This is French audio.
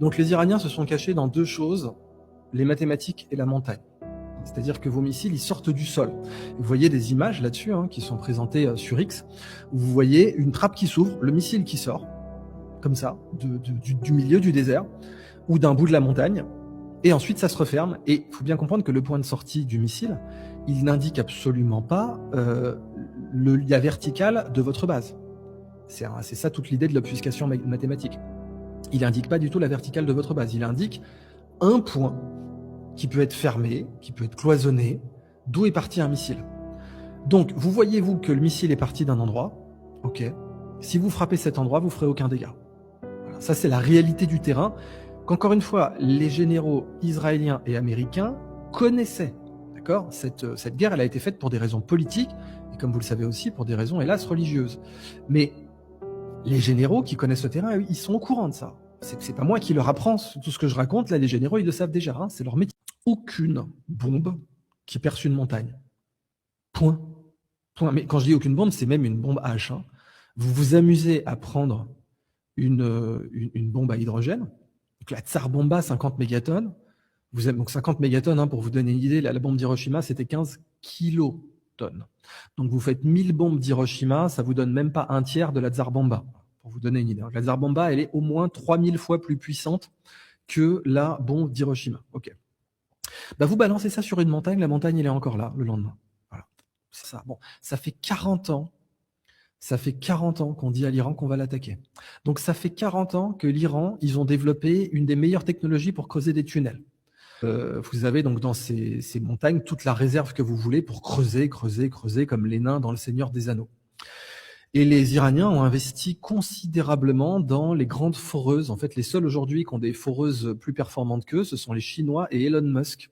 Donc les Iraniens se sont cachés dans deux choses, les mathématiques et la montagne. C'est-à-dire que vos missiles, ils sortent du sol. Vous voyez des images là-dessus qui sont présentées sur X, où vous voyez une trappe qui s'ouvre, le missile qui sort, comme ça, du milieu du désert, ou d'un bout de la montagne, et ensuite ça se referme. Et il faut bien comprendre que le point de sortie du missile, il n'indique absolument pas la verticale de votre base. C'est ça toute l'idée de l'obfuscation mathématique. Il n'indique pas du tout la verticale de votre base, il indique un point qui peut être fermé, qui peut être cloisonné, d'où est parti un missile. Donc, vous voyez, vous, que le missile est parti d'un endroit, ok. Si vous frappez cet endroit, vous ferez aucun dégât. Voilà. Ça, c'est la réalité du terrain, qu'encore une fois, les généraux israéliens et américains connaissaient. D'accord ? Cette guerre, elle a été faite pour des raisons politiques, et comme vous le savez aussi, pour des raisons, hélas, religieuses. Mais les généraux qui connaissent le terrain, ils sont au courant de ça. C'est pas moi qui leur apprends tout ce que je raconte, là, les généraux, ils le savent déjà, c'est leur métier. Aucune bombe qui perce une montagne. Point. Point. Mais quand je dis aucune bombe, c'est même une bombe H. Vous vous amusez à prendre une bombe à hydrogène, donc la Tsar Bomba, 50 mégatonnes. Donc 50 mégatonnes, pour vous donner une idée, la bombe d'Hiroshima, c'était 15 kilotonnes. Donc vous faites 1000 bombes d'Hiroshima, ça vous donne même pas un tiers de la Tsar Bomba, pour vous donner une idée. Donc la Tsar Bomba, elle est au moins 3000 fois plus puissante que la bombe d'Hiroshima. Ok. Vous balancez ça sur une montagne, la montagne, elle est encore là le lendemain. Voilà. C'est ça. Bon, ça fait 40 ans. Ça fait 40 ans qu'on dit à l'Iran qu'on va l'attaquer. Donc ça fait 40 ans que l'Iran, ils ont développé une des meilleures technologies pour creuser des tunnels. Vous avez donc dans ces montagnes toute la réserve que vous voulez pour creuser comme les nains dans le Seigneur des Anneaux. Et les Iraniens ont investi considérablement dans les grandes foreuses. En fait, les seuls aujourd'hui qui ont des foreuses plus performantes qu'eux, ce sont les Chinois et Elon Musk.